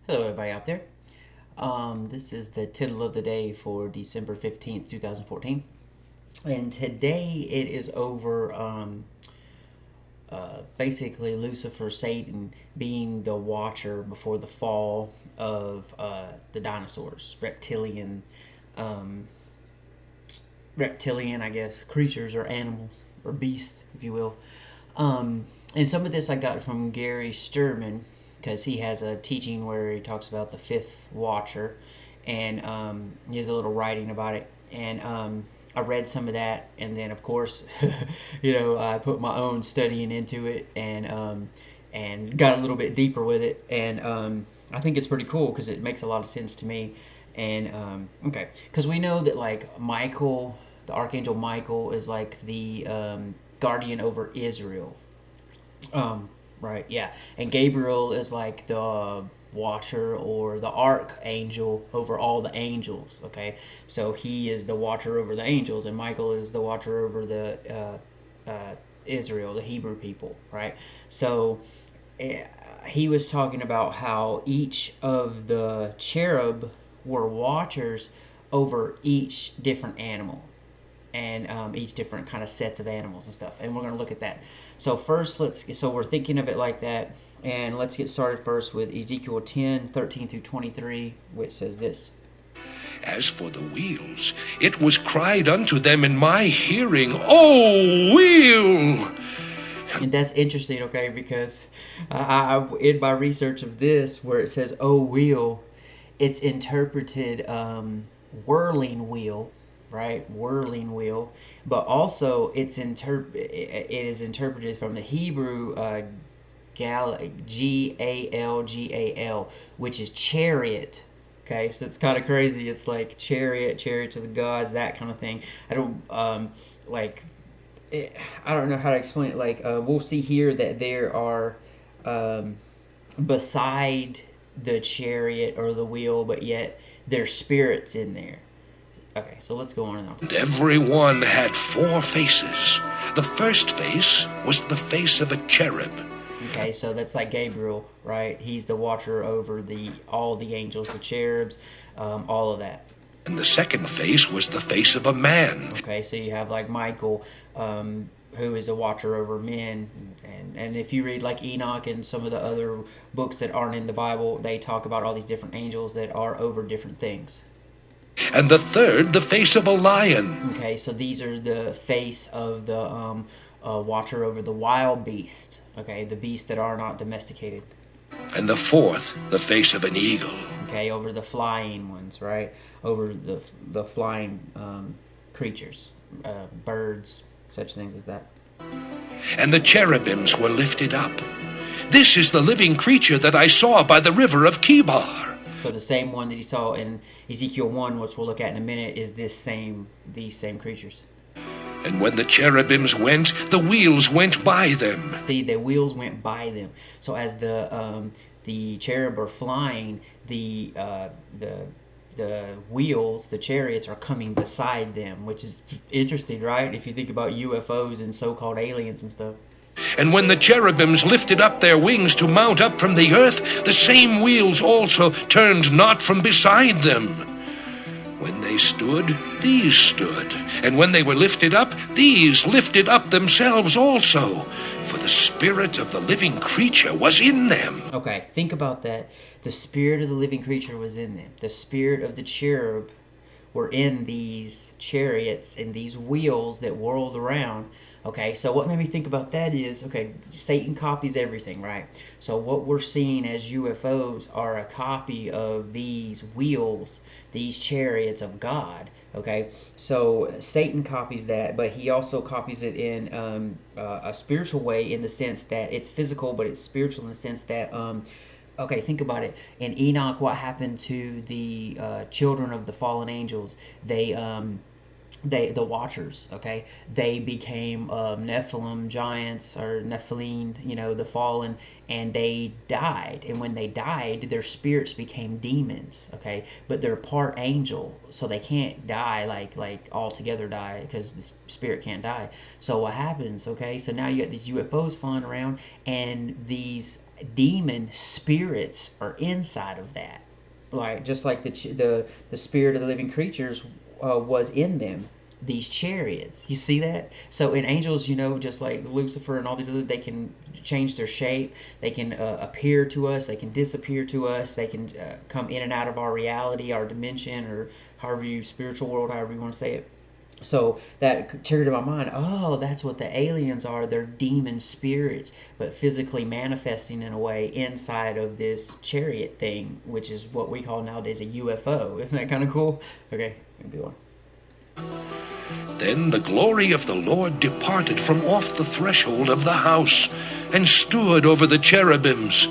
Hello, everybody out there. This is the Tittle of the Day for December 15th, 2014. And today it is over basically Lucifer, Satan, being the watcher before the fall of the dinosaurs, um, reptilian, I guess, creatures or animals or beasts, if you will. And some of this I got from Gary Sturman because he has a teaching where he talks about the fifth watcher, and he has a little writing about it. And I read some of that, and then of course, I put my own studying into it, and got a little bit deeper with it, and I think it's pretty cool because it makes a lot of sense to me. And okay, because we know that like Michael, the archangel Michael, is like the guardian over Israel. Right, yeah. And Gabriel is like the watcher or the archangel over all the angels. Okay, so he is the watcher over the angels, and Michael is the watcher over the Israel, the Hebrew people. Right. So he was talking about how each of the cherub were watchers over each different animal, and each different kind of sets of animals and stuff. And we're going to look at that. So first, so we're thinking of it like that. And let's get started first with Ezekiel 10:13 through 23, which says this. As for the wheels, it was cried unto them in my hearing, O wheel! And that's interesting, okay, because in my research of this, where it says, "Oh wheel," it's interpreted whirling wheel, right? Whirling wheel, but also it is interpreted from the Hebrew Galgal, which is chariot. Okay, so it's kind of crazy. It's like chariots of the gods, that kind of thing. I don't like. I don't know how to explain it. Like we'll see here that there are beside the chariot or the wheel, but yet there's spirits in there. Okay, so let's go on and on. And every one had 4 faces. The first face was the face of a cherub. Okay, so that's like Gabriel, right? He's the watcher over all the angels, the cherubs, all of that. And the second face was the face of a man. Okay, so you have like Michael, who is a watcher over men, and if you read like Enoch and some of the other books that aren't in the Bible, they talk about all these different angels that are over different things. And the third, the face of a lion. Okay, so these are the face of the watcher over the wild beast. Okay, the beasts that are not domesticated. And the fourth, the face of an eagle. Okay, over the flying ones, right? Over the flying creatures, birds, such things as that. And the cherubims were lifted up. This is the living creature that I saw by the river of Kibar. So the same one that he saw in Ezekiel 1, which we'll look at in a minute, is these same creatures. And when the cherubims went, the wheels went by them. See, the wheels went by them. So as the cherub are flying, the wheels, the chariots, are coming beside them, which is interesting, right? If you think about UFOs and so-called aliens and stuff. And when the cherubims lifted up their wings to mount up from the earth, the same wheels also turned not from beside them. When they stood, these stood. And when they were lifted up, these lifted up themselves also. For the spirit of the living creature was in them. Okay, think about that. The spirit of the living creature was in them. The spirit of the cherub were in these chariots and these wheels that whirled around. Okay, so what made me think about that is, okay, Satan copies everything, right? So what we're seeing as UFOs are a copy of these wheels, these chariots of God, okay? So Satan copies that, but he also copies it in a spiritual way, in the sense that it's physical, but it's spiritual in the sense that, okay, think about it. In Enoch, what happened to the children of the fallen angels? The watchers, okay, they became Nephilim giants, or Nephilim, the fallen, and they died. And when they died, their spirits became demons, okay, but they're part angel, so they can't die like altogether die, because the spirit can't die. So what happens? Okay, so now you got these UFOs flying around, and these demon spirits are inside of that, like just like the spirit of the living creatures was in them. These chariots, you see that? So in angels, just like Lucifer and all these others, they can change their shape. They can appear to us. They can disappear to us. They can come in and out of our reality, our dimension, or spiritual world, however you want to say it. So that triggered in my mind, oh, that's what the aliens are. They're demon spirits, but physically manifesting in a way inside of this chariot thing, which is what we call nowadays a UFO. Isn't that kind of cool? Okay, maybe one. Then the glory of the Lord departed from off the threshold of the house, and stood over the cherubims.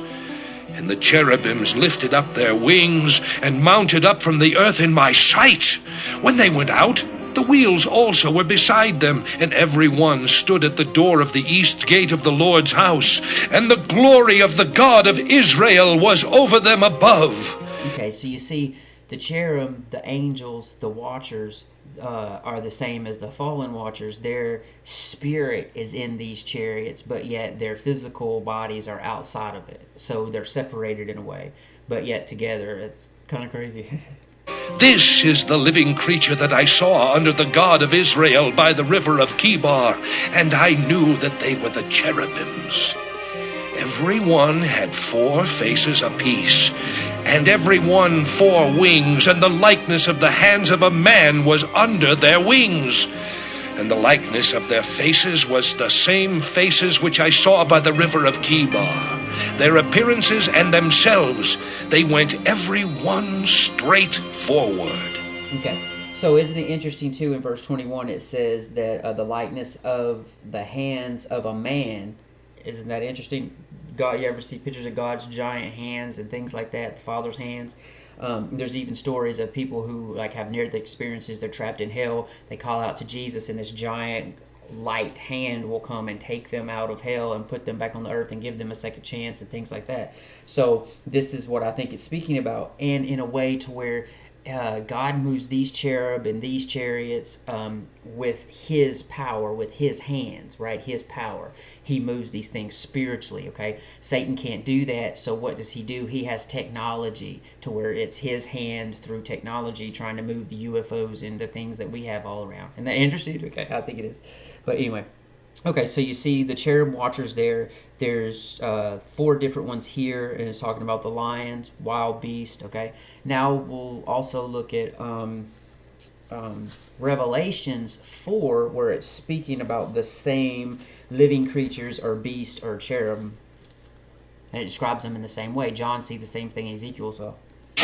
And the cherubims lifted up their wings, and mounted up from the earth in my sight. When they went out, the wheels also were beside them, and every one stood at the door of the east gate of the Lord's house. And the glory of the God of Israel was over them above. Okay, so you see, the cherub, the angels, the watchers, are the same as the fallen watchers. Their spirit is in these chariots, but yet their physical bodies are outside of it. So they're separated in a way, but yet together. It's kind of crazy. This is the living creature that I saw under the God of Israel by the river of Kibar, and I knew that they were the cherubims. Every one had 4 faces apiece, and every one 4 wings, and the likeness of the hands of a man was under their wings. And the likeness of their faces was the same faces which I saw by the river of Kibar. Their appearances and themselves, they went every one straight forward. Okay, so isn't it interesting too, in verse 21 it says that the likeness of the hands of a man. Isn't that interesting? God, you ever see pictures of God's giant hands and things like that, the Father's hands? There's even stories of people who have near-death experiences. They're trapped in hell. They call out to Jesus, and this giant light hand will come and take them out of hell and put them back on the earth and give them a second chance and things like that. So this is what I think it's speaking about, and in a way to where God moves these cherub and these chariots with his power, with his hands, right? His power. He moves these things spiritually, okay? Satan can't do that, so what does he do? He has technology to where it's his hand through technology trying to move the UFOs and the things that we have all around. Isn't that interesting? Okay, I think it is. But anyway. Okay, so you see the cherub watchers there. There's 4 different ones here, and it's talking about the lions, wild beast, okay? Now we'll also look at Revelations 4, where it's speaking about the same living creatures or beast or cherub, and it describes them in the same way. John sees the same thing Ezekiel saw.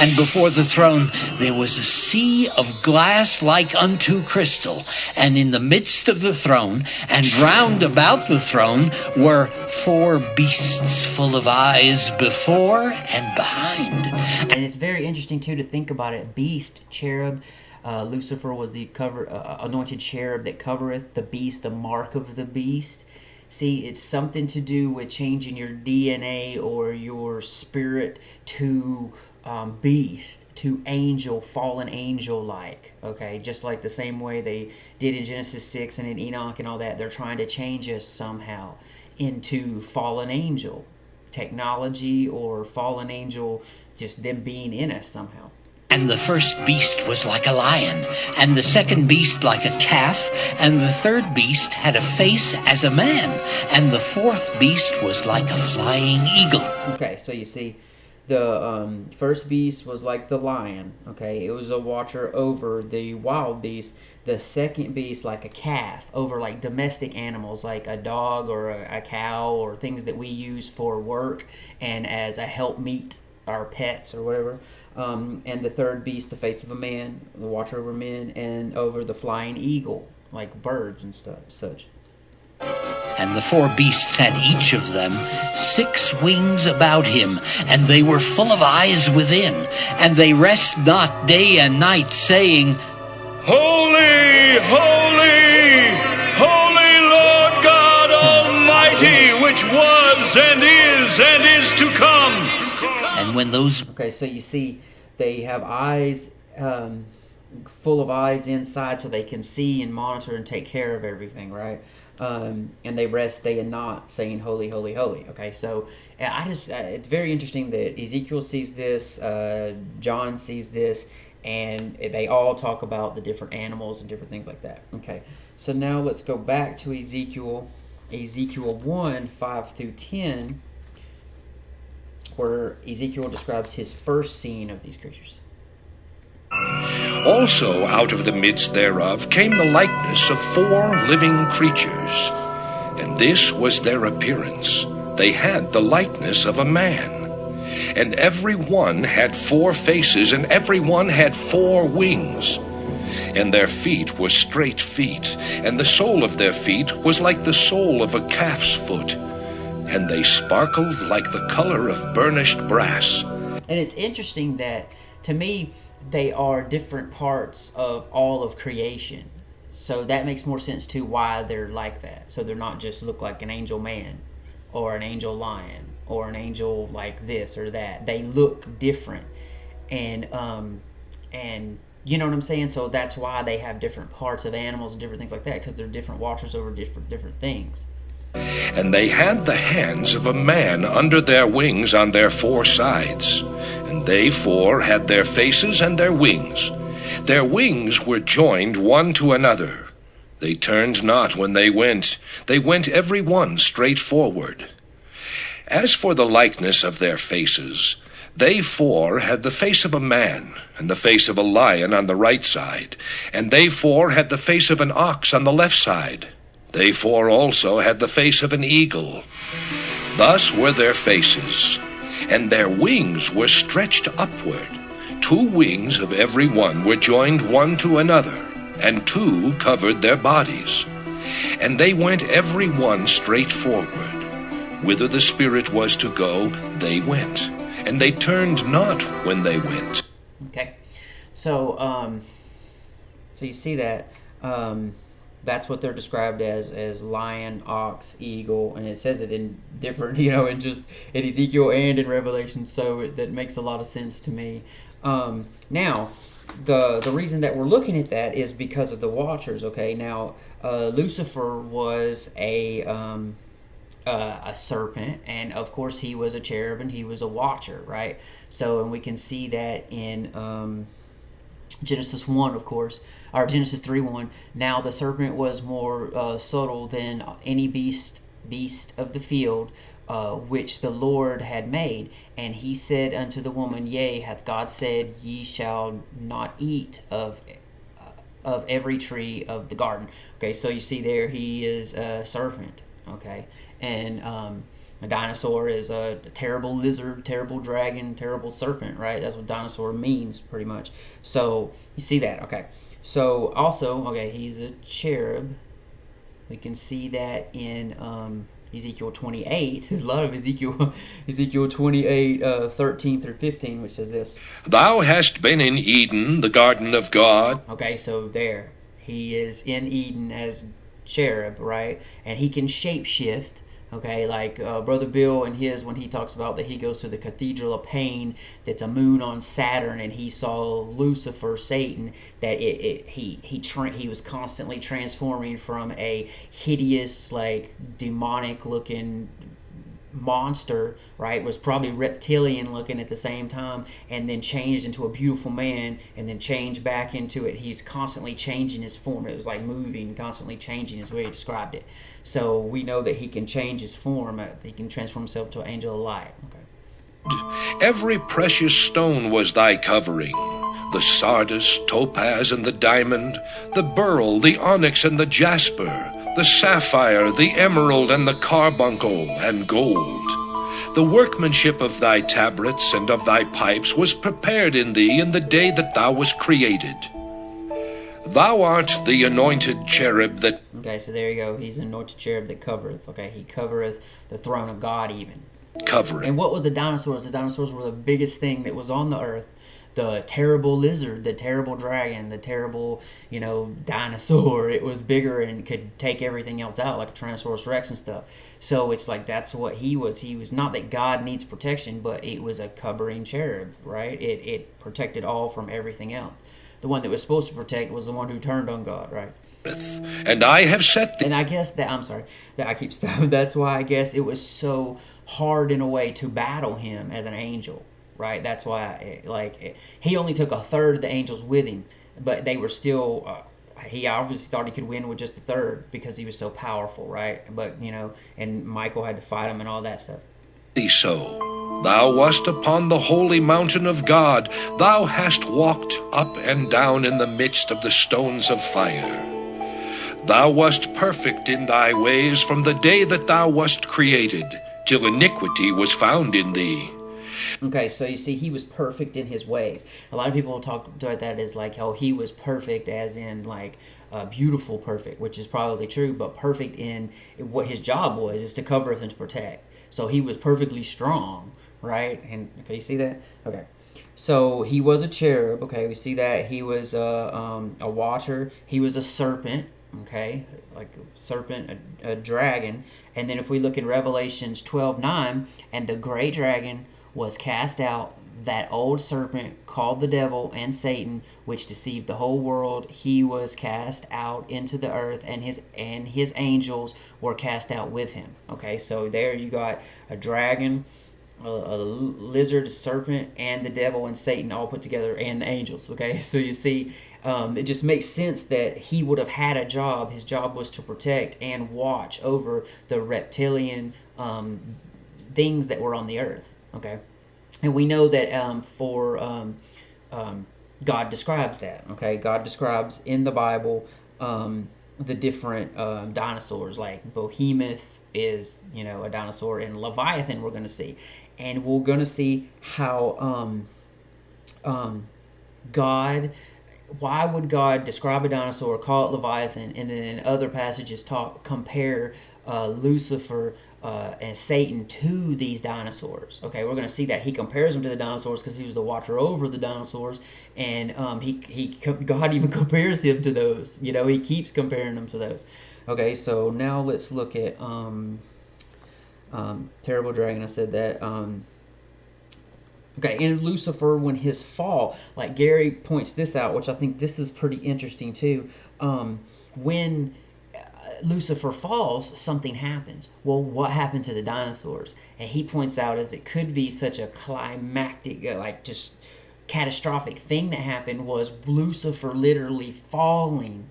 And before the throne there was a sea of glass like unto crystal, and in the midst of the throne and round about the throne were 4 beasts full of eyes before and behind. And it's very interesting too to think about it. Beast, cherub, Lucifer was the anointed cherub that covereth the beast, the mark of the beast. See, it's something to do with changing your DNA or your spirit to beast, to angel, fallen angel-like, okay? Just like the same way they did in Genesis 6 and in Enoch and all that. They're trying to change us somehow into fallen angel technology, or fallen angel, just them being in us somehow. And the first beast was like a lion, and the second beast like a calf, and the third beast had a face as a man, and the fourth beast was like a flying eagle. Okay, so you see, the first beast was like the lion, okay? It was a watcher over the wild beast. The second beast like a calf, over like domestic animals like a dog or a cow, or things that we use for work and as a helpmeet, our pets or whatever. And the third beast, the face of a man, the watcher over men, and over the flying eagle, like birds and stuff, such. And the 4 beasts had each of them 6 wings about him, and they were full of eyes within, and they rest not day and night, saying, Holy, holy, holy Lord God Almighty, which was and is to come. And when those... Okay, so you see, they have eyes, full of eyes inside, so they can see and monitor and take care of everything, right? and they rest day and night, saying, "Holy, holy, holy." Okay, so it's very interesting that Ezekiel sees this, John sees this, and they all talk about the different animals and different things like that. Okay, so now let's go back to Ezekiel 1:5-10, where Ezekiel describes his first seeing of these creatures. Also out of the midst thereof came the likeness of 4 living creatures, and this was their appearance. They had the likeness of a man, and every one had 4 faces, and every one had 4 wings. And their feet were straight feet, and the sole of their feet was like the sole of a calf's foot, and they sparkled like the color of burnished brass. And it's interesting that, to me, they are different parts of all of creation. So that makes more sense to why they're like that. So they're not just look like an angel man or an angel lion or an angel like this or that. They look different. And you know what I'm saying? So that's why they have different parts of animals and different things like that, because they're different watchers over different things. And they had the hands of a man under their wings on their 4 sides, and they 4 had their faces and their wings. Their wings were joined one to another. They turned not when they went every one straight forward. As for the likeness of their faces, they 4 had the face of a man, and the face of a lion on the right side, and they 4 had the face of an ox on the left side. They 4 also had the face of an eagle. Thus were their faces, and their wings were stretched upward. 2 wings of every one were joined one to another, and 2 covered their bodies. And they went every one straight forward. Whither the Spirit was to go, they went, and they turned not when they went. Okay, so you see that. That's what they're described as lion, ox, eagle, and it says it in different, in just in Ezekiel and in Revelation, so that makes a lot of sense to me. Now, the reason that we're looking at that is because of the watchers, okay? Now, Lucifer was a serpent, and of course he was a cherub, and he was a watcher, right? So, and we can see that in Genesis 1, of course, or Genesis 3:1. Now the serpent was more subtle than any beast of the field, which the Lord had made. And he said unto the woman, Yea, hath God said, Ye shall not eat of every tree of the garden. Okay, so you see there, he is a serpent. Okay, and a dinosaur is a terrible lizard, terrible dragon, terrible serpent, right? That's what dinosaur means, pretty much. So you see that, okay. So also, okay, he's a cherub. We can see that in Ezekiel 28. There's a lot of Ezekiel 28, 13-15, which says this. Thou hast been in Eden, the garden of God. Okay, so there. He is in Eden as cherub, right? And he can shapeshift. Okay, like Brother Bill and his, when he talks about that he goes to the Cathedral of Pain, that's a moon on Saturn, and he saw Lucifer, Satan, that he was constantly transforming from a hideous, like demonic looking monster, right, was probably reptilian looking at the same time, and then changed into a beautiful man, and then changed back into it. He's constantly changing his form. It was like moving, constantly changing is the way he described it. So we know that he can change his form. He can transform himself to an angel of light. Okay. Every precious stone was thy covering, the sardius, topaz, and the diamond, the beryl, the onyx, and the jasper, the sapphire, the emerald, and the carbuncle, and gold. The workmanship of thy tabrets and of thy pipes was prepared in thee in the day that thou wast created. Thou art the anointed cherub that... Okay, so there you go. He's an anointed cherub that covereth. Okay, he covereth the throne of God even. Covering. And what were the dinosaurs? The dinosaurs were the biggest thing that was on the earth. The terrible lizard, the terrible dragon, the terrible, dinosaur. It was bigger and could take everything else out, like a Tyrannosaurus Rex and stuff. So it's like that's what he was. He was not that God needs protection, but it was a covering cherub, right? It protected all from everything else. The one that was supposed to protect was the one who turned on God, right? and I have set thee. And I guess that, I'm sorry, that I keep stopping. That's why I guess it was so hard in a way to battle him as an angel, right? That's why, he only took a third of the angels with him, but they were still, he obviously thought he could win with just a third because he was so powerful, right? But, and Michael had to fight him and all that stuff. Thee so. Thou wast upon the holy mountain of God. Thou hast walked up and down in the midst of the stones of fire. Thou wast perfect in thy ways from the day that thou wast created, till iniquity was found in thee. Okay, so you see, he was perfect in his ways. A lot of people talk about that as like, oh, he was perfect as in like beautiful perfect, which is probably true, but perfect in what his job was, is to cover and to protect. So he was perfectly strong, right? And okay, you see that? Okay. So he was a cherub. Okay, we see that. He was a watcher. He was a serpent. Okay, like a serpent, a dragon. And then if we look in Revelations 12:9, and the great dragon was cast out, that old serpent called the devil and Satan, which deceived the whole world. He was cast out into the earth, and his angels were cast out with him. Okay, so there you got a dragon, a lizard, a serpent, and the devil and Satan all put together, and the angels. Okay, so you see, it just makes sense that he would have had a job. His job was to protect and watch over the reptilian things that were on the earth. Okay, and we know that God describes that. Okay, God describes in the Bible the different dinosaurs, like Behemoth is a dinosaur, and Leviathan we're going to see, and we're going to see how God. Why would God describe a dinosaur, call it Leviathan, and then in other passages compare Lucifer and Satan to these dinosaurs? Okay, we're going to see that he compares them to the dinosaurs because he was the watcher over the dinosaurs, and God even compares him to those. He keeps comparing them to those. Okay, so now let's look at terrible dragon. I said that. Okay, and Lucifer, when his fall, like Gary points this out, which I think this is pretty interesting too. When Lucifer falls, something happens. Well, what happened to the dinosaurs? And he points out as it could be such a climactic, like just catastrophic thing that happened was Lucifer literally falling,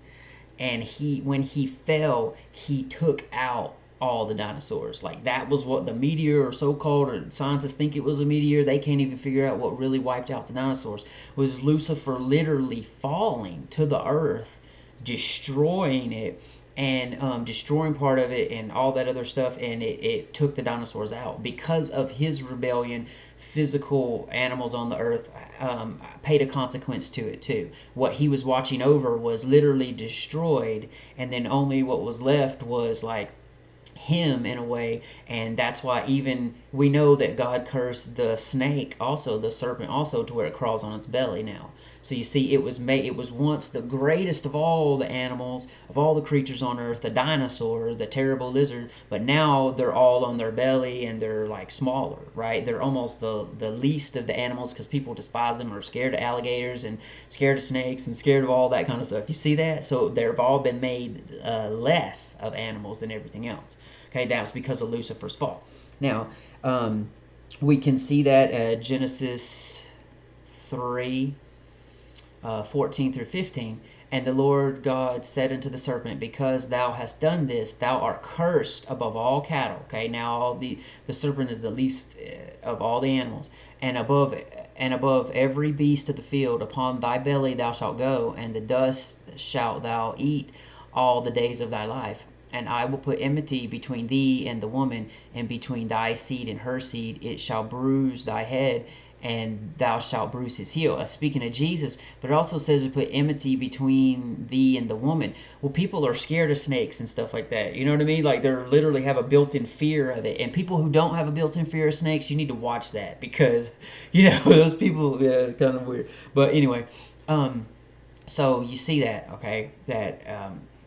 and when he fell, he took out all the dinosaurs. Like that was what the meteor, or so-called, or scientists think it was a meteor. They can't even figure out what really wiped out the dinosaurs. Was Lucifer literally falling to the earth, destroying it, and destroying part of it and all that other stuff, and it took the dinosaurs out. Because of his rebellion, physical animals on the earth paid a consequence to it too. What he was watching over was literally destroyed, and then only what was left was like him in a way. And that's why even we know that God cursed the snake also, the serpent also, to where it crawls on its belly now. So you see, it was once the greatest of all the animals, of all the creatures on earth, the dinosaur, the terrible lizard, but now they're all on their belly and they're like smaller, right? They're almost the least of the animals because people despise them, or scared of alligators and scared of snakes and scared of all that kind of stuff. You see that? So they've all been made less of animals than everything else. Okay, that was because of Lucifer's fall. Now, we can see that Genesis 3, 14 through 15. And the Lord God said unto the serpent, because thou hast done this, thou art cursed above all cattle. Okay, now the serpent is the least of all the animals. And above every beast of the field, upon thy belly thou shalt go, and the dust shalt thou eat all the days of thy life. And I will put enmity between thee and the woman, and between thy seed and her seed. It shall bruise thy head, and thou shalt bruise his heel. Speaking of Jesus, but it also says to put enmity between thee and the woman. Well, people are scared of snakes and stuff like that. You know what I mean? Like they literally have a built-in fear of it. And people who don't have a built-in fear of snakes, you need to watch that, because, those people, yeah, kind of weird. But anyway, so you see that, okay, that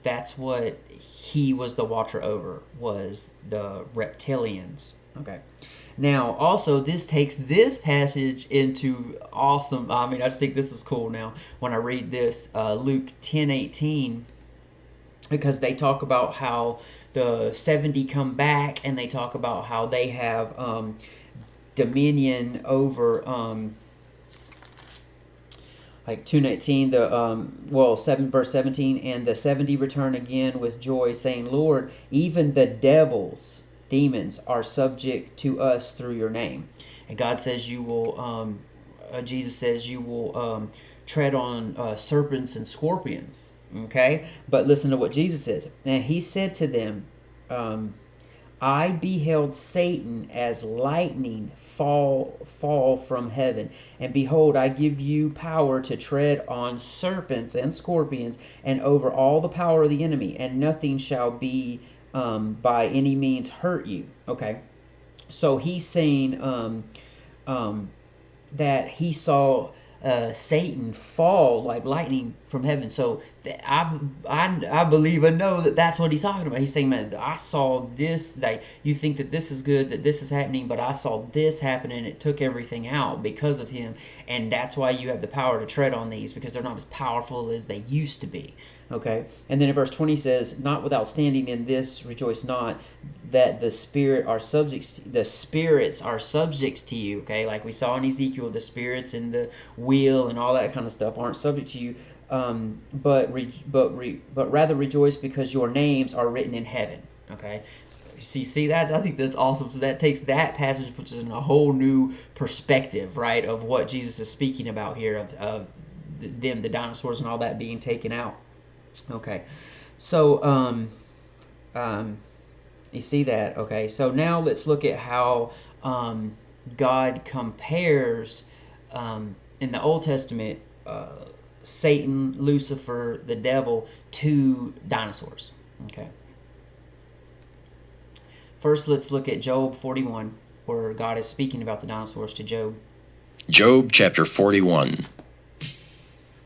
that's what he was the watcher over, was the reptilians. Okay. Now, also, this takes this passage into awesome. I mean, I just think this is cool now when I read this. Luke 10:18. because they talk about how the 70 come back, and they talk about how they have dominion over like 219, verse 17, and the 70 return again with joy, saying, Lord, even the devils, demons, are subject to us through your name. And God says you will, Jesus says you will tread on serpents and scorpions. Okay? But listen to what Jesus says. And he said to them, I beheld Satan as lightning fall from heaven. And behold, I give you power to tread on serpents and scorpions and over all the power of the enemy, and nothing shall be by any means hurt you. Okay? So he's saying that he saw Satan fall like lightning from heaven. So I believe and know that that's what he's talking about. He's saying, man, I saw this. Like, you think that this is good, that this is happening, but I saw this happen, and it took everything out because of him. And that's why you have the power to tread on these, because they're not as powerful as they used to be. Okay, and then in verse 20 says, not without standing in this rejoice not, that the spirits are subjects to you. Okay, like we saw in Ezekiel, the spirits in the wheel and all that kind of stuff aren't subject to you, but rather rejoice because your names are written in heaven. Okay, see that? I think that's awesome. So that takes that passage, puts us in a whole new perspective, right, of what Jesus is speaking about here, of them, the dinosaurs and all that being taken out. Okay, so you see that. Okay, so now let's look at how God compares in the Old Testament Satan, Lucifer, the devil, to dinosaurs. Okay. First, let's look at Job 41, where God is speaking about the dinosaurs to Job. Job chapter 41.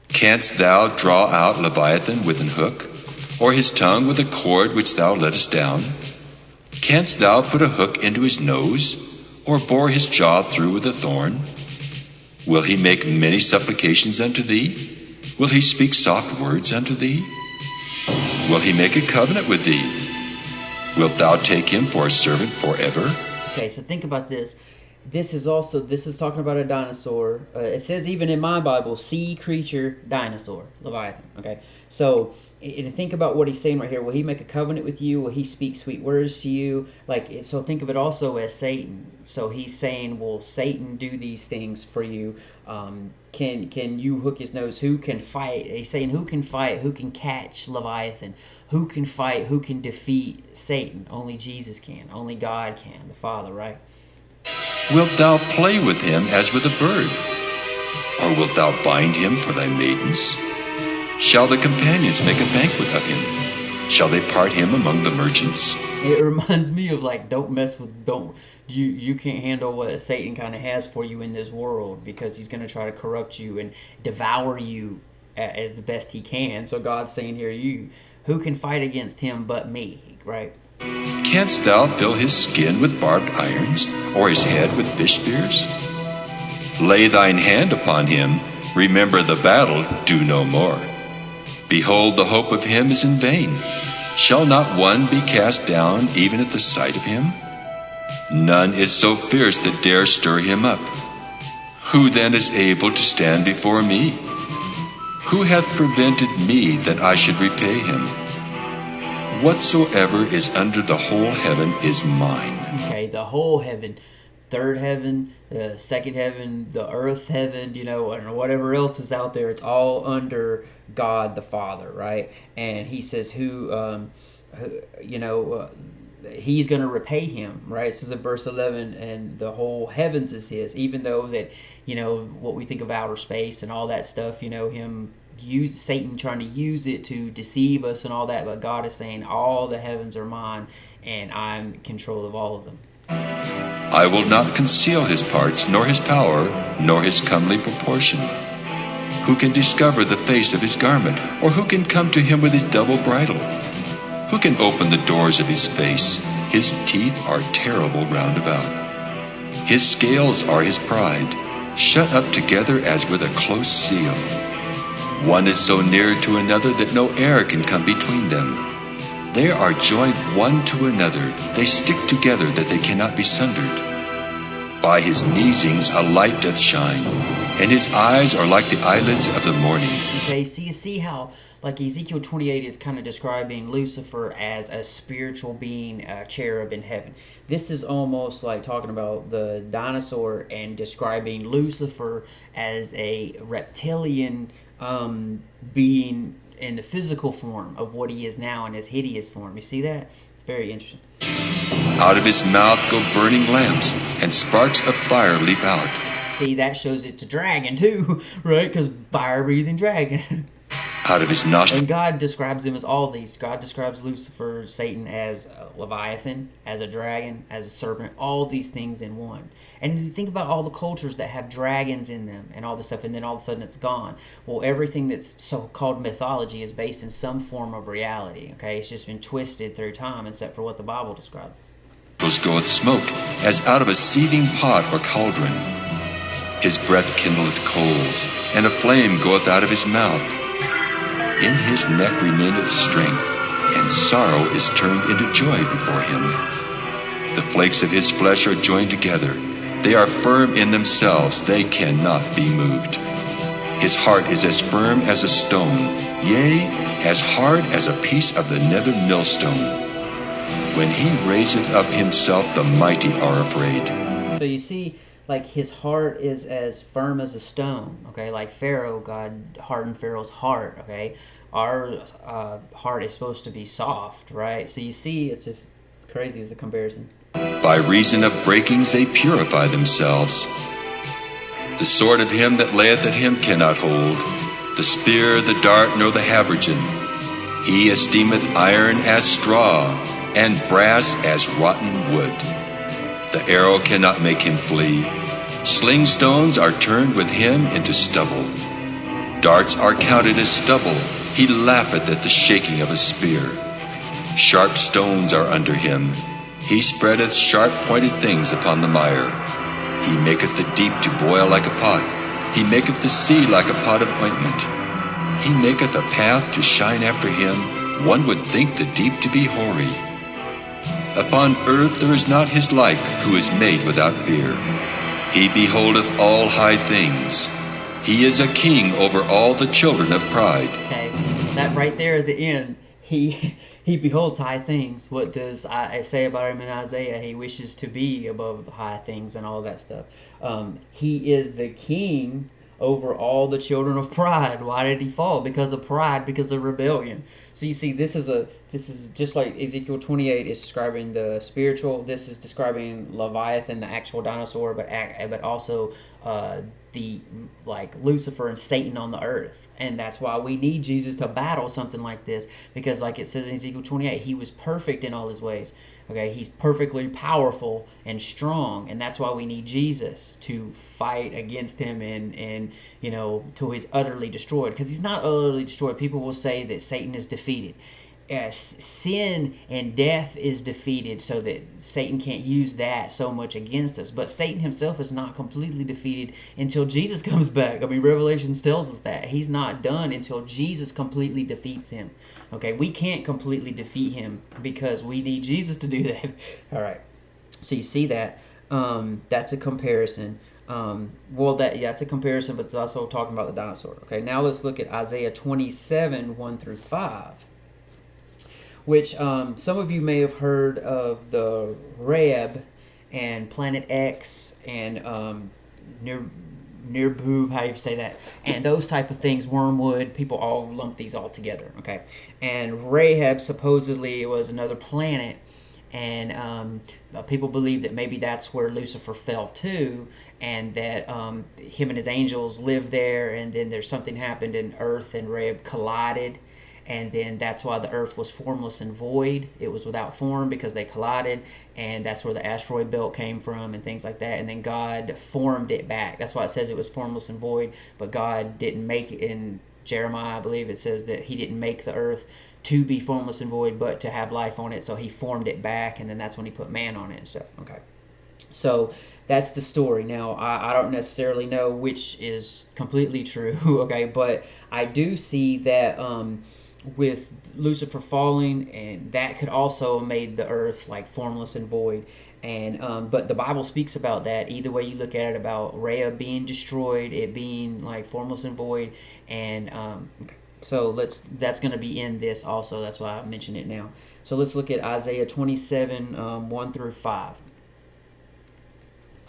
Canst thou draw out Leviathan with an hook, or his tongue with a cord which thou lettest down? Canst thou put a hook into his nose, or bore his jaw through with a thorn? Will he make many supplications unto thee? Will he speak soft words unto thee? Will he make a covenant with thee? Wilt thou take him for a servant forever? Okay, so think about this. This is talking about a dinosaur. It says even in my Bible, sea creature, dinosaur, Leviathan. Okay, so think about what he's saying right here. Will he make a covenant with you? Will he speak sweet words to you? So think of it also as Satan. So he's saying, will Satan do these things for you? Can you hook his nose? Who can fight? He's saying, who can fight? Who can catch Leviathan? Who can fight? Who can defeat Satan? Only Jesus can. Only God can, the Father, right? Wilt thou play with him as with a bird? Or wilt thou bind him for thy maidens? Shall the companions make a banquet of him? Shall they part him among the merchants? It reminds me of you can't handle what Satan kind of has for you in this world, because he's going to try to corrupt you and devour you as the best he can. So God's saying here, who can fight against him but me, right? Canst thou fill his skin with barbed irons, or his head with fish spears? Lay thine hand upon him, remember the battle, do no more. Behold, the hope of him is in vain. Shall not one be cast down even at the sight of him? None is so fierce that dare stir him up. Who then is able to stand before me? Who hath prevented me that I should repay him? Whatsoever is under the whole heaven is mine. Okay, the whole heaven, third heaven, the second heaven, the earth heaven, and whatever else is out there, it's all under God the Father, right? And he says he's going to repay him, right? It says in verse 11, and the whole heavens is his, even though that, what we think of outer space and all that stuff, Satan trying to use it to deceive us and all that, but God is saying all the heavens are mine and I'm in control of all of them. I will not conceal his parts, nor his power, nor his comely proportion. Who can discover the face of his garment, or who can come to him with his double bridle? Who can open the doors of his face? His teeth are terrible round about. His scales are his pride, shut up together as with a close seal. One is so near to another that no air can come between them. They are joined one to another. They stick together that they cannot be sundered. By his neesings a light doth shine, and his eyes are like the eyelids of the morning. Okay, so you see how, like, Ezekiel 28 is kind of describing Lucifer as a spiritual being, a cherub in heaven. This is almost like talking about the dinosaur and describing Lucifer as a reptilian being in the physical form of what he is now in his hideous form. You see that? It's very interesting. Out of his mouth go burning lamps, and sparks of fire leap out. See, that shows it's a dragon too, right? Because fire-breathing dragon. Out of his nostrils. And God describes him as all these. God describes Lucifer, Satan, as a Leviathan, as a dragon, as a serpent, all these things in one. And you think about all the cultures that have dragons in them and all this stuff, and then all of a sudden it's gone. Well, everything that's so-called mythology is based in some form of reality, okay? It's just been twisted through time, except for what the Bible describes. Goeth smoke, as out of a seething pot or cauldron. His breath kindleth coals, and a flame goeth out of his mouth. In his neck remaineth strength, and sorrow is turned into joy before him. The flakes of his flesh are joined together. They are firm in themselves, they cannot be moved. His heart is as firm as a stone, yea, as hard as a piece of the nether millstone. When he raiseth up himself, the mighty are afraid. So you see, like, his heart is as firm as a stone, okay? Like Pharaoh, God hardened Pharaoh's heart, okay? Our heart is supposed to be soft, right? So you see, it's crazy as a comparison. By reason of breakings they purify themselves. The sword of him that layeth at him cannot hold, the spear, the dart, nor the habergeon. He esteemeth iron as straw, and brass as rotten wood. The arrow cannot make him flee. Sling stones are turned with him into stubble. Darts are counted as stubble. He laugheth at the shaking of a spear. Sharp stones are under him. He spreadeth sharp-pointed things upon the mire. He maketh the deep to boil like a pot. He maketh the sea like a pot of ointment. He maketh a path to shine after him. One would think the deep to be hoary. Upon earth there is not his like, who is made without fear. He beholdeth all high things. He is a king over all the children of pride. Okay, that right there at the end, he beholds high things. What does I say about him in Isaiah? He wishes to be above high things and all that stuff. He is the king over all the children of pride. Why did he fall? Because of pride, because of rebellion. So you see, this is just like Ezekiel 28 is describing the spiritual. This is describing Leviathan, the actual dinosaur, but also the Lucifer and Satan on the earth. And that's why we need Jesus to battle something like this, because like it says in Ezekiel 28, he was perfect in all his ways. Okay, he's perfectly powerful and strong, and that's why we need Jesus to fight against him and till he's utterly destroyed. Because he's not utterly destroyed. People will say that Satan is defeated. Sin and death is defeated, so that Satan can't use that so much against us. But Satan himself is not completely defeated until Jesus comes back. I mean, Revelation tells us that he's not done until Jesus completely defeats him. Okay, we can't completely defeat him because we need Jesus to do that. All right, so you see that. That's a comparison. That's a comparison, but it's also talking about the dinosaur. Okay, now let's look at Isaiah 27, 1 through 5. Which some of you may have heard of the Reb and Planet X and Nirboob, how you say that, and those type of things, Wormwood, people all lump these all together, okay? And Rahab supposedly was another planet, and people believe that maybe that's where Lucifer fell to, and that him and his angels lived there, and then there's something happened and Earth and Rahab collided. And then that's why the earth was formless and void. It was without form because they collided, and that's where the asteroid belt came from and things like that. And then God formed it back. That's why it says it was formless and void, but God didn't make it. In Jeremiah, I believe it says that he didn't make the earth to be formless and void, but to have life on it. So he formed it back, and then that's when he put man on it and stuff. Okay. So that's the story. Now, I don't necessarily know which is completely true, okay, but I do see that with Lucifer falling, and that could also have made the earth like formless and void. And but the Bible speaks about that. Either way you look at it, about Rhea being destroyed, it being like formless and void. And so that's going to be in this also. That's why I mentioned it now. So let's look at Isaiah 27, 1 through 5.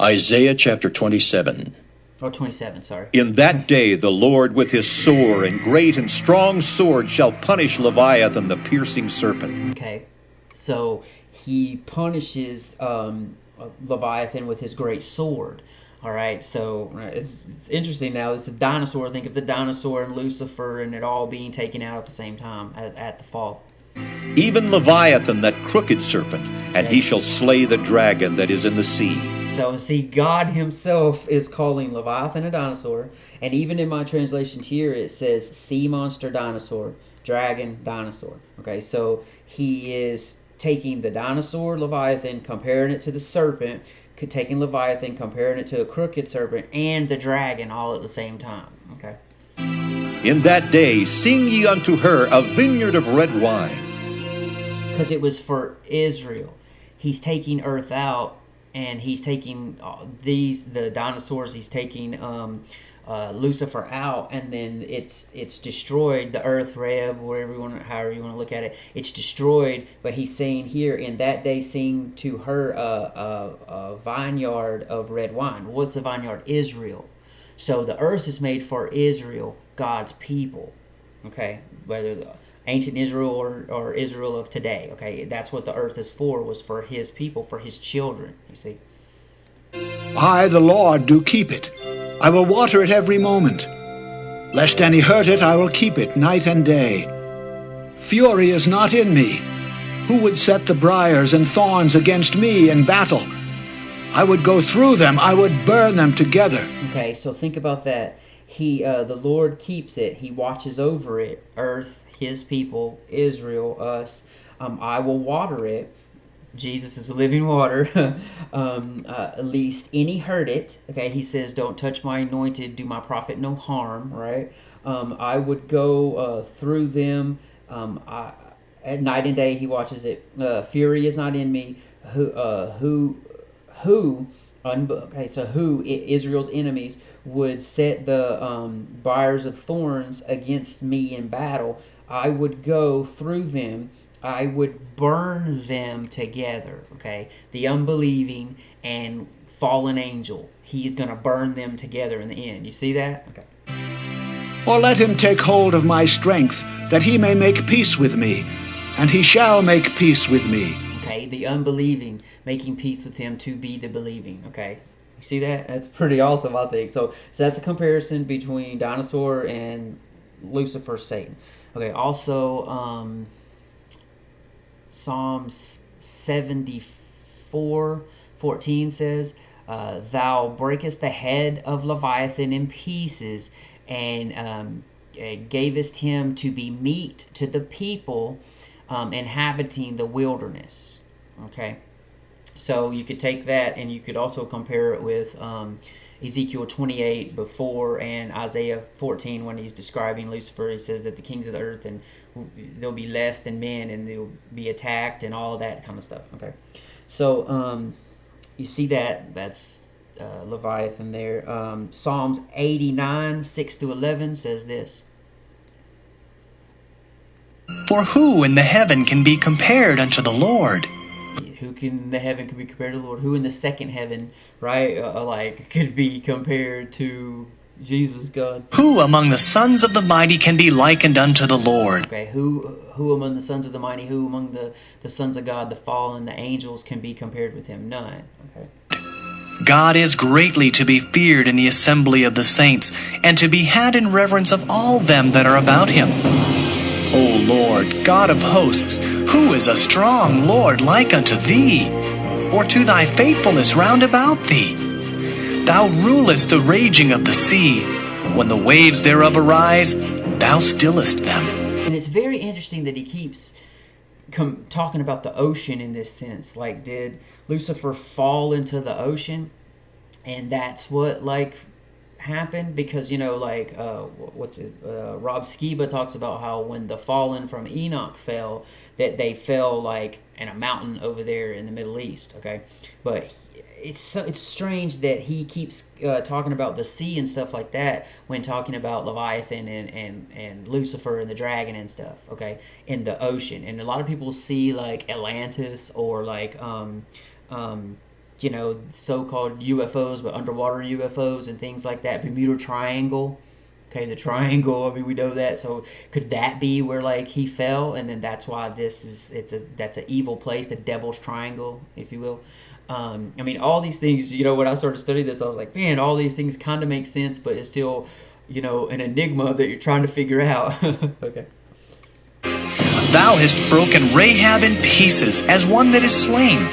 Isaiah chapter 27. Or 27, sorry. In that day the Lord with his sore and great and strong sword shall punish Leviathan the piercing serpent. Okay, so he punishes Leviathan with his great sword. All right, so it's interesting now. It's a dinosaur. Think of the dinosaur and Lucifer and it all being taken out at the same time at the fall. Even Leviathan, that crooked serpent, and he shall slay the dragon that is in the sea. So, see, God himself is calling Leviathan a dinosaur. And even in my translation here, it says sea monster dinosaur, dragon dinosaur. Okay, so he is taking the dinosaur, Leviathan, comparing it to the serpent, taking Leviathan, comparing it to a crooked serpent, and the dragon all at the same time. Okay. In that day sing ye unto her a vineyard of red wine. Because it was for Israel. He's taking Earth out, and he's taking the dinosaurs. He's taking Lucifer out, and then it's destroyed. The Earth, Rev, however you want to look at it, it's destroyed. But he's saying here, in that day, sing to her a vineyard of red wine. What's a vineyard? Israel. So the Earth is made for Israel, God's people. Okay, whether the ancient Israel or Israel of today. Okay, that's what the earth is for, was for his people, for his children, you see. I, the Lord, do keep it. I will water it every moment. Lest any hurt it, I will keep it night and day. Fury is not in me. Who would set the briars and thorns against me in battle? I would go through them. I would burn them together. Okay, so think about that. The Lord keeps it. He watches over it. Earth, his people, Israel, us. I will water it. Jesus is the living water. Least any hurt it. Okay, he says, don't touch my anointed, do my prophet no harm, right? I would go through them. At night and day he watches it. Fury is not in me. Israel's enemies would set the briars of thorns against me in battle. I would go through them. I would burn them together. Okay, the unbelieving and fallen angel. He's going to burn them together in the end. You see that? Okay. Or let him take hold of my strength, that he may make peace with me, and he shall make peace with me. Okay, the unbelieving making peace with him to be the believing. Okay, you see that? That's pretty awesome, I think. So that's a comparison between Dinosaur and Lucifer, Satan. Okay, also Psalms 74:14 says, thou breakest the head of Leviathan in pieces, and gavest him to be meat to the people inhabiting the wilderness. Okay, so you could take that and you could also compare it with Ezekiel 28 before, and Isaiah 14 when he's describing Lucifer. He says that the kings of the earth, and they'll be less than men, and they'll be attacked and all that kind of stuff. Okay, so you see that's Leviathan there. Psalms 89 6-11 says this. For who in the heaven can be compared unto the Lord? Who can the heaven can be compared to the Lord? Who in the second heaven, right, could be compared to Jesus, God? Who among the sons of the mighty can be likened unto the Lord? Okay, who among the sons of the mighty, who among the sons of God, the fallen, the angels, can be compared with him? None. Okay. God is greatly to be feared in the assembly of the saints, and to be had in reverence of all them that are about him. O Lord, God of hosts, who is a strong Lord like unto thee, or to thy faithfulness round about thee? Thou rulest the raging of the sea. When the waves thereof arise, thou stillest them. And it's very interesting that he keeps talking about the ocean in this sense. Like, did Lucifer fall into the ocean? And that's what, happen because, like, Rob Skiba talks about how when the fallen from Enoch fell, that they fell, like, in a mountain over there in the Middle East, okay? But it's strange that he keeps talking about the sea and stuff like that when talking about Leviathan and Lucifer and the dragon and stuff, okay, in the ocean. And a lot of people see, like, Atlantis or, like, so-called UFOs, but underwater UFOs and things like that. Bermuda Triangle, okay, the triangle. I mean, we know that. So could that be where, like, he fell, and then that's why that's an evil place, the Devil's Triangle, if you will. I mean, all these things. When I started studying this, I was like, man, all these things kind of make sense, but it's still, an enigma that you're trying to figure out. Okay. Thou hast broken Rahab in pieces as one that is slain.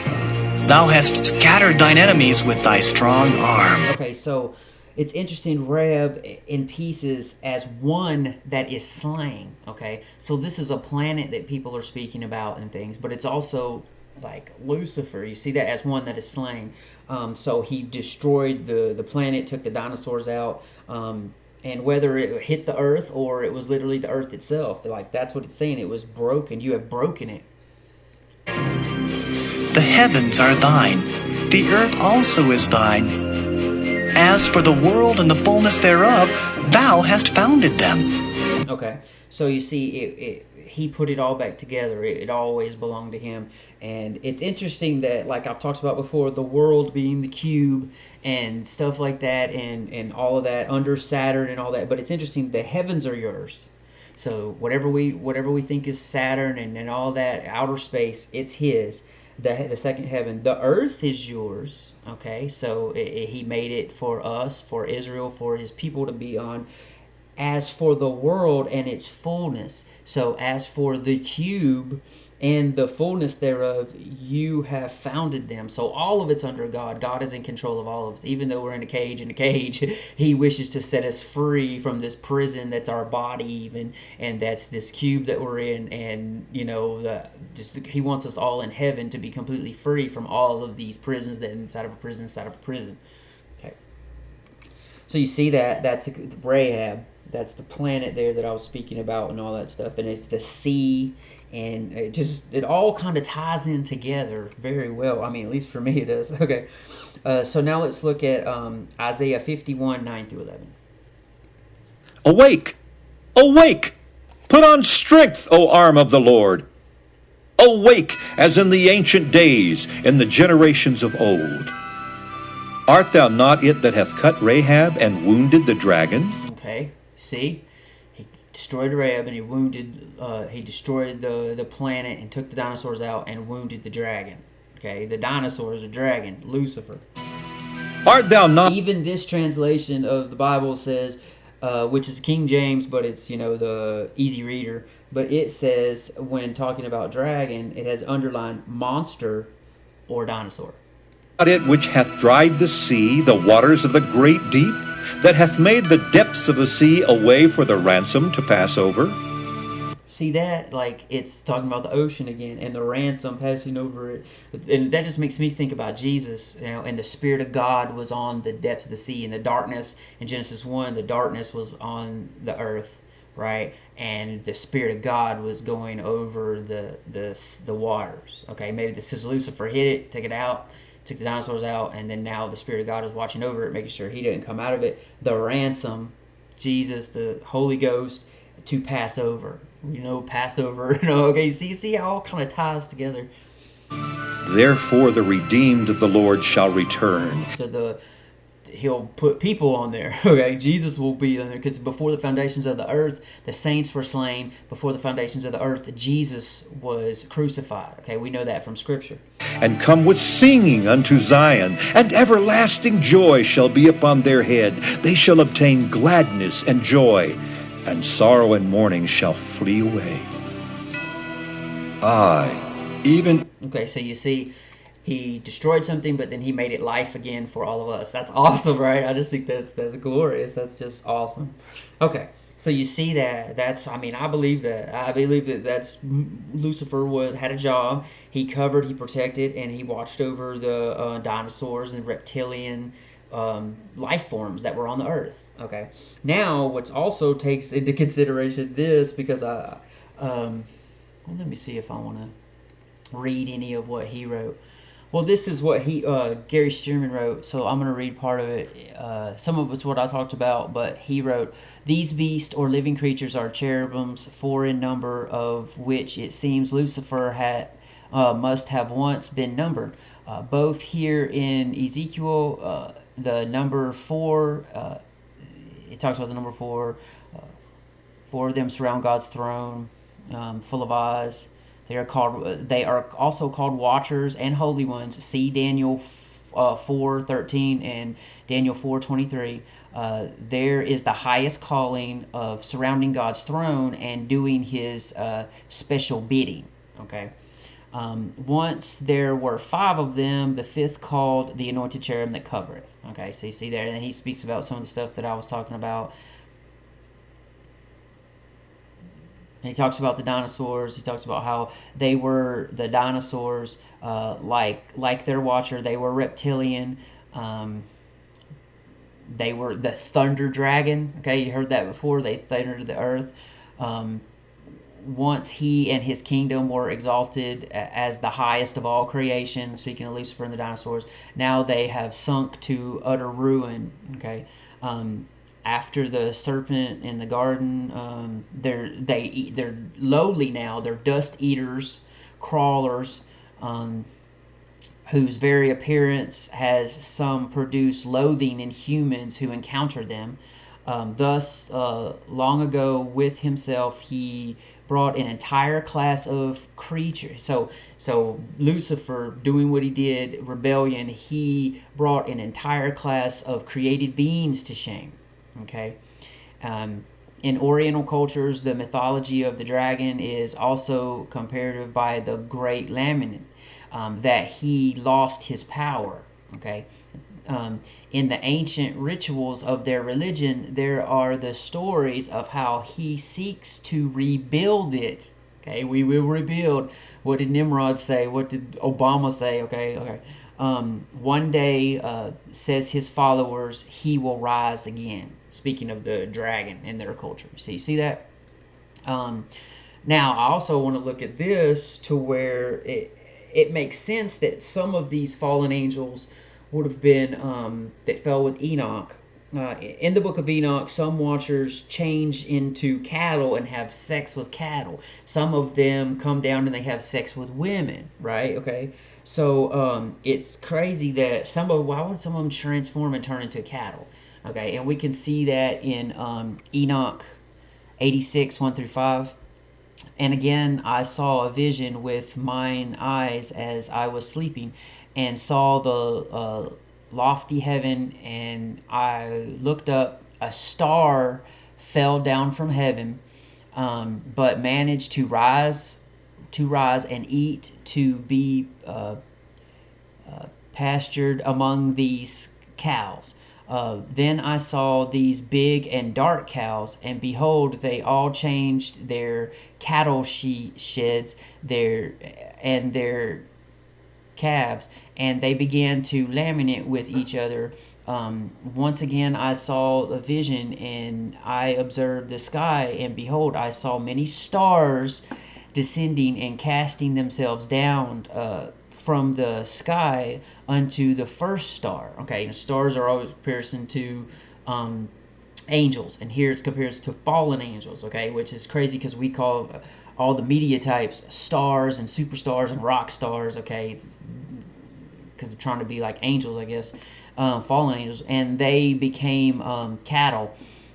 Thou hast scattered thine enemies with thy strong arm. Okay, so it's interesting, Rahab in pieces as one that is slain, okay? So this is a planet that people are speaking about and things, but it's also like Lucifer. You see that as one that is slain. So he destroyed the planet, took the dinosaurs out, and whether it hit the earth or it was literally the earth itself, like that's what it's saying. It was broken. You have broken it. The heavens are thine, the earth also is thine. As for the world and the fullness thereof, thou hast founded them. Okay, so you see, he put it all back together. It always belonged to him. And it's interesting that, like I've talked about before, the world being the cube and stuff like that, and all of that under Saturn and all that. But it's interesting, the heavens are yours. So whatever we think is Saturn and all that outer space, it's his. The second heaven, the earth is yours. Okay, so he made it for us, for Israel, for his people to be on. As for the world and its fullness, so as for the cube and the fullness thereof, you have founded them. So all of it's under God. God is in control of all of it. Even though we're in a cage, he wishes to set us free from this prison that's our body even, and that's this cube that we're in. And, he wants us all in heaven to be completely free from all of these prisons that inside of a prison. Okay. So you see that's Rahab. That's the planet there that I was speaking about and all that stuff. And it's the sea, and it all kind of ties in together very well. I mean, at least for me it does. Okay. So now let's look at Isaiah 51, 9 through 11. Awake! Awake! Put on strength, O arm of the Lord! Awake, as in the ancient days, in the generations of old. Art thou not it that hath cut Rahab and wounded the dragon? Okay. See, he destroyed Rahab and he destroyed the planet and took the dinosaurs out and wounded the dragon. Okay, the dinosaurs, the dragon, Lucifer. Art thou not? Even this translation of the Bible says, which is King James, but it's the easy reader. But it says when talking about dragon, it has underlined monster or dinosaur. Not it which hath dried the sea, the waters of the great deep, that hath made the depths of the sea a way for the ransom to pass over? See that? Like, it's talking about the ocean again, and the ransom passing over it. And that just makes me think about Jesus, and the Spirit of God was on the depths of the sea, and the darkness, in Genesis 1, the darkness was on the earth, right? And the Spirit of God was going over the waters. Okay, maybe this is Lucifer hit it, took it out, took the dinosaurs out, and then now the Spirit of God is watching over it, making sure he didn't come out of it. The ransom, Jesus, the Holy Ghost, to pass over. Passover. Okay, see how it all kind of ties together. Therefore the redeemed of the Lord shall return. So he'll put people on there. Okay, Jesus will be on there, because before the foundations of the earth, the saints were slain. Before the foundations of the earth, Jesus was crucified. Okay, we know that from Scripture. And come with singing unto Zion, and everlasting joy shall be upon their head. They shall obtain gladness and joy, and sorrow and mourning shall flee away. Aye, even... Okay, so you see, he destroyed something, but then he made it life again for all of us. That's awesome, right? I just think that's glorious. That's just awesome. Okay, so you see that. I believe that. I believe that Lucifer had a job. He covered, he protected, and he watched over the dinosaurs and reptilian life forms that were on the earth. Okay. Now, what also takes into consideration this, because well, let me see if I want to read any of what he wrote. Well, this is what Gary Stearman wrote, so I'm going to read part of it. Some of it's what I talked about, but he wrote, "These beasts or living creatures are cherubims, 4 in number, of which it seems Lucifer must have once been numbered. Both here in Ezekiel, the number 4, it talks about the number 4, 4 of them surround God's throne, full of eyes. They are also called watchers and holy ones. See Daniel 4:13 and Daniel 4:23. There is the highest calling of surrounding God's throne and doing His special bidding. Okay. Once there were 5 of them, the 5th called the anointed cherub that covereth. Okay, so you see there, and then he speaks about some of the stuff that I was talking about. And he talks about the dinosaurs. He talks about how they were the dinosaurs, like their watcher. They were reptilian. They were the thunder dragon. Okay, you heard that before. They thundered the earth. Once he and his kingdom were exalted as the highest of all creation, speaking of Lucifer and the dinosaurs, now they have sunk to utter ruin. Okay. After the serpent in the garden, they're lowly now. They're dust eaters, crawlers, whose very appearance has some produced loathing in humans who encounter them. Thus, long ago, with himself, he brought an entire class of creatures. So Lucifer, doing what he did, rebellion, he brought an entire class of created beings to shame. Okay. In Oriental cultures, the mythology of the dragon is also comparative by the great lament, that he lost his power. Okay. In the ancient rituals of their religion, there are the stories of how he seeks to rebuild it. Okay, we will rebuild. What did Nimrod say? What did Obama say? Okay. One day, says his followers, he will rise again. Speaking of the dragon in their culture. So you see that? Now, I also want to look at this to where it makes sense that some of these fallen angels would have been, that fell with Enoch. In the book of Enoch, some watchers change into cattle and have sex with cattle. Some of them come down and they have sex with women, right? Okay. So it's crazy that why would some of them transform and turn into cattle? Okay, and we can see that in Enoch 86, 1-5. And again, I saw a vision with mine eyes as I was sleeping, and saw the lofty heaven, and I looked up. A star fell down from heaven, but managed to rise and eat, to be pastured among these cows. Then I saw these big and dark cows, and behold, they all changed their cattle sheds, their calves, and they began to laminate with each other. Once again I saw a vision, and I observed the sky, and behold, I saw many stars descending and casting themselves down from the sky unto the first star. Okay, and stars are always comparison to angels, and here it's compared to fallen angels. Okay, which is crazy because we call all the media types stars and superstars and rock stars. Okay, because they're trying to be like angels, I guess, fallen angels, and they became cattle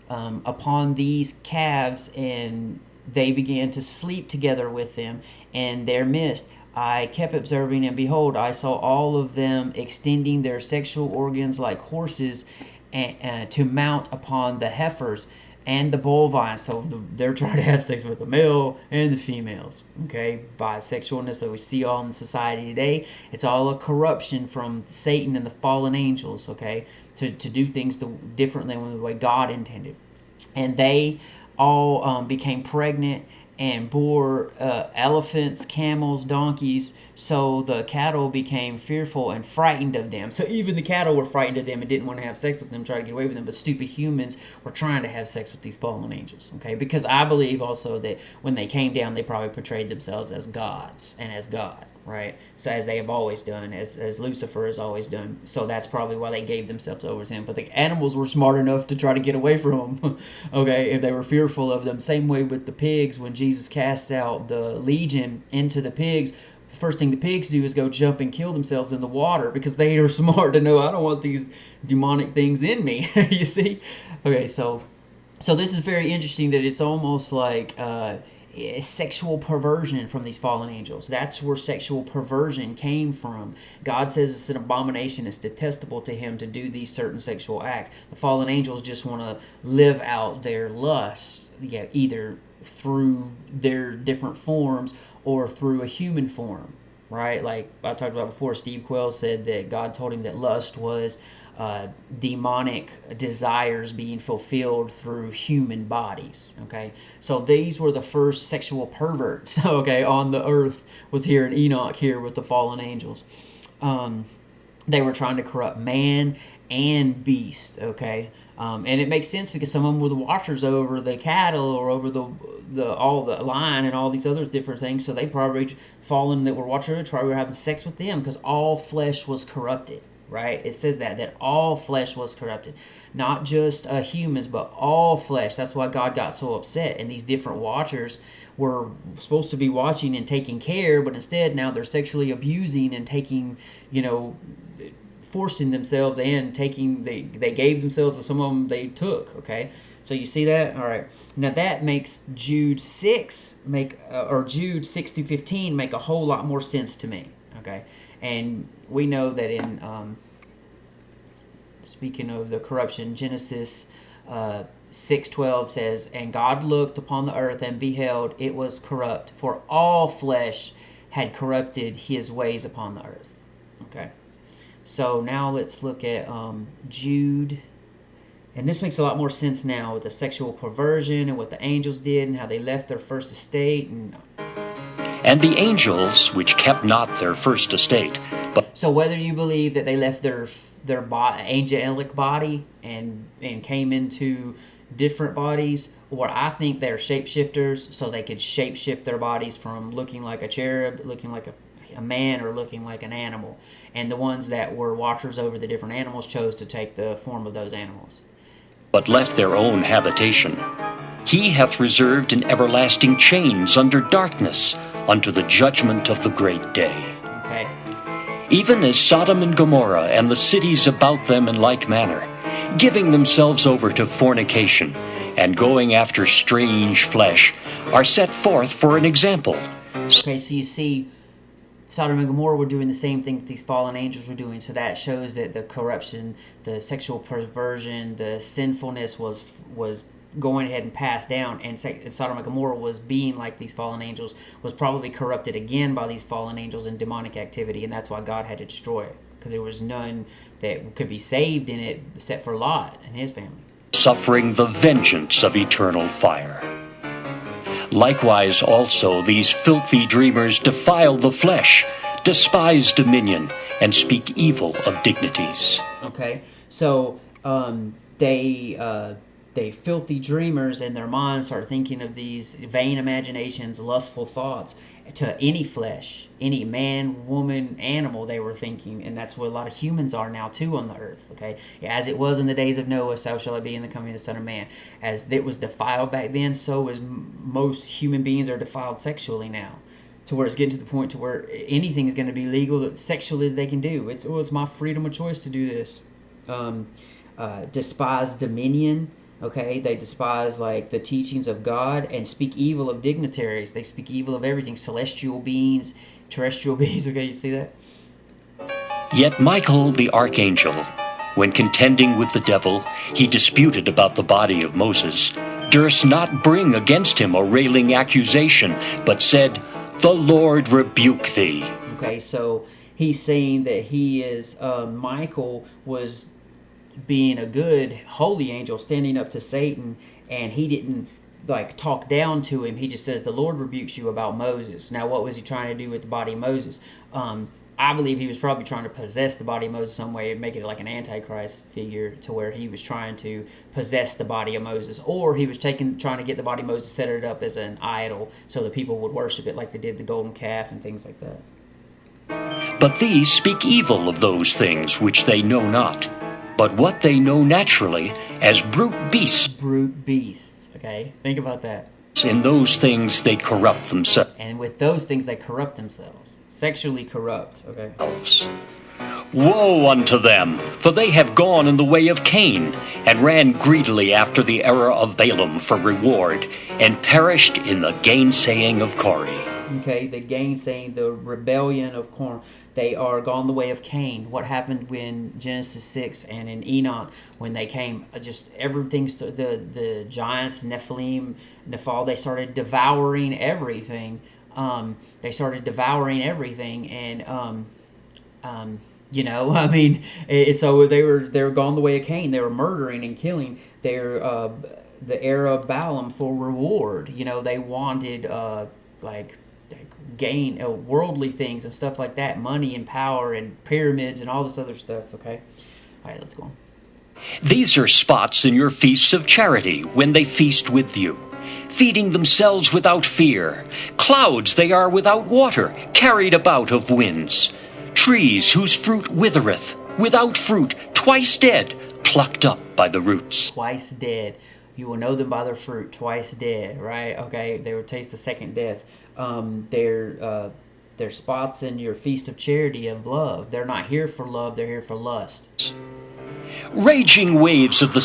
upon these calves, and they began to sleep together with them in their midst. I kept observing, and behold, I saw all of them extending their sexual organs like horses, to mount upon the heifers and the bovines. So they're trying to have sex with the male and the females. Okay, bisexualness that we see all in society today. It's all a corruption from Satan and the fallen angels. Okay, to do things differently than the way God intended, and they all became pregnant and bore elephants, camels, donkeys, so the cattle became fearful and frightened of them. So even the cattle were frightened of them and didn't want to have sex with them, try to get away with them, but stupid humans were trying to have sex with these fallen angels, okay? Because I believe also that when they came down, they probably portrayed themselves as gods and as God, right? So as they have always done, as Lucifer has always done. So that's probably why they gave themselves over to him. But the animals were smart enough to try to get away from them, okay, if they were fearful of them. Same way with the pigs. When Jesus casts out the legion into the pigs, first thing the pigs do is go jump and kill themselves in the water because they are smart to know, I don't want these demonic things in me. You see? Okay, so this is very interesting that it's almost like sexual perversion from these fallen angels. That's where sexual perversion came from. God says it's an abomination, it's detestable to him to do these certain sexual acts. The fallen angels just want to live out their lust, either through their different forms or through a human form, right? Like I talked about before, Steve Quayle said that God told him that lust was demonic desires being fulfilled through human bodies, okay? So these were the first sexual perverts, okay, on the earth, was here in Enoch here with the fallen angels. They were trying to corrupt man and beast, okay? And it makes sense because some of them were the watchers over the cattle or over all the line and all these other different things. So they probably, fallen that were watchers, probably were having sex with them because all flesh was corrupted, right? It says that all flesh was corrupted. Not just humans, but all flesh. That's why God got so upset. And these different watchers were supposed to be watching and taking care, but instead now they're sexually abusing and taking, forcing themselves and taking, they gave themselves, but some of them they took, okay? So you see that? All right. Now that makes Jude 6 or Jude 6 through 15 make a whole lot more sense to me, okay? And we know that in, speaking of the corruption, Genesis 6:12 says, "And God looked upon the earth and beheld it was corrupt, for all flesh had corrupted his ways upon the earth." Okay. So now let's look at Jude. And this makes a lot more sense now with the sexual perversion and what the angels did and how they left their first estate. And the angels, which kept not their first estate, but so whether you believe that they left their angelic body and came into different bodies, or I think they're shapeshifters, so they could shapeshift their bodies from looking like a cherub, looking like a man, or looking like an animal. And the ones that were watchers over the different animals chose to take the form of those animals. But left their own habitation. He hath reserved in everlasting chains under darkness, unto the judgment of the great day. Okay. Even as Sodom and Gomorrah and the cities about them in like manner, giving themselves over to fornication, and going after strange flesh, are set forth for an example. Okay, so you see, Sodom and Gomorrah were doing the same thing that these fallen angels were doing, so that shows that the corruption, the sexual perversion, the sinfulness was going ahead and passed down, and Sodom and Gomorrah was being like these fallen angels, was probably corrupted again by these fallen angels and demonic activity, and that's why God had to destroy it, because there was none that could be saved in it except for Lot and his family. Suffering the vengeance of eternal fire. Likewise also these filthy dreamers defile the flesh, despise dominion, and speak evil of dignities. Okay, so they filthy dreamers in their minds start thinking of these vain imaginations, lustful thoughts to any flesh, any man, woman, animal they were thinking, and that's what a lot of humans are now too on the earth, okay? As it was in the days of Noah, so shall it be in the coming of the Son of Man. As it was defiled back then, so is most human beings are defiled sexually now, to where it's getting to the point to where anything is going to be legal sexually that they can do. It's my freedom of choice to do this. Despise dominion. Okay, they despise like the teachings of God and speak evil of dignitaries. They speak evil of everything, celestial beings, terrestrial beings. Okay, you see that? Yet Michael the archangel, when contending with the devil, he disputed about the body of Moses, durst not bring against him a railing accusation, but said, "The Lord rebuke thee." Okay, so he's saying that he is, Michael was being a good holy angel standing up to Satan, and he didn't like talk down to him. He just says, the Lord rebukes you about Moses. Now, what was he trying to do with the body of Moses? I believe he was probably trying to possess the body of Moses some way and make it like an antichrist figure, to where he was trying to possess the body of Moses, or he was trying to get the body of Moses, set it up as an idol so the people would worship it like they did the golden calf and things like that. But these speak evil of those things which they know not, but what they know naturally as brute beasts. Brute beasts, okay? Think about that. In those things they corrupt themselves. And with those things they corrupt themselves. Sexually corrupt, okay? Woe unto them, for they have gone in the way of Cain, and ran greedily after the error of Balaam for reward, and perished in the gainsaying of Kori. Okay, the gainsaying, the rebellion of Korah. They are gone the way of Cain. What happened when Genesis 6 and in Enoch, when they came, just everything's the giants, Nephilim, Nephal, they started devouring everything. They started devouring everything, and you know, I mean, so they were gone the way of Cain. They were murdering and killing. They're the era of Balaam for reward. You know, they wanted like gain worldly things and stuff like that, money and power and pyramids and all this other stuff. Okay, all right, let's go on. These are spots in your feasts of charity, when they feast with you, feeding themselves without fear. Clouds they are without water, carried about of winds. Trees whose fruit withereth, without fruit, twice dead, plucked up by the roots. Twice dead. You will know them by their fruit. Twice dead, right? Okay, they will taste the second death. They're spots in your feast of charity of love. They're not here for love, they're here for lust. Raging waves of the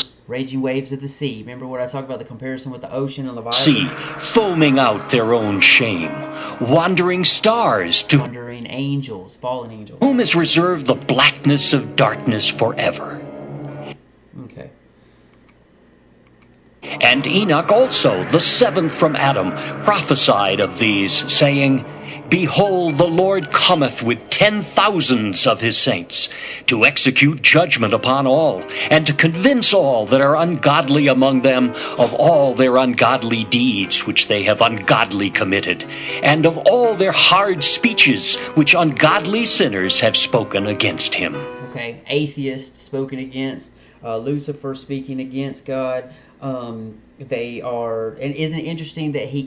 sea. Remember what I talked about, the comparison with the ocean and Leviathan? sea, foaming out their own shame. Wandering stars, to wandering angels, fallen angels. whom is reserved the blackness of darkness forever. Okay. And Enoch also, the seventh from Adam, prophesied of these, saying, Behold, the Lord cometh with 10,000s of his saints, to execute judgment upon all, and to convince all that are ungodly among them of all their ungodly deeds which they have ungodly committed, and of all their hard speeches which ungodly sinners have spoken against him. Okay, atheists spoken against, Lucifer speaking against God. They are, and isn't it interesting that he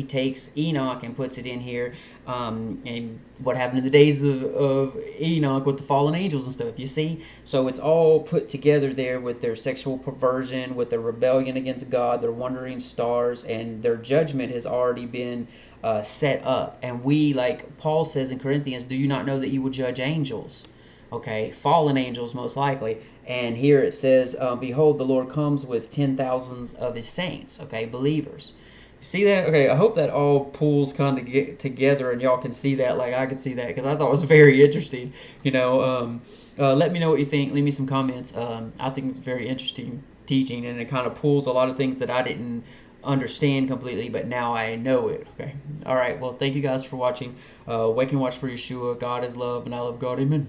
takes Enoch and puts it in here, and what happened in the days of Enoch with the fallen angels and stuff, you see? So it's all put together there with their sexual perversion, with their rebellion against God, their wandering stars, and their judgment has already been set up. And we, like Paul says in Corinthians, do you not know that you will judge angels? Okay, fallen angels most likely. And here it says, behold, the Lord comes with 10,000s of his saints, okay, believers. See that? Okay, I hope that all pulls kind of get together and y'all can see that like I could see that, because I thought it was very interesting. You know, let me know what you think. Leave me some comments. I think it's very interesting teaching, and it kind of pulls a lot of things that I didn't understand completely, but now I know it. Okay, all right, well, thank you guys for watching. Wake and watch for Yeshua. God is love, and I love God. Amen.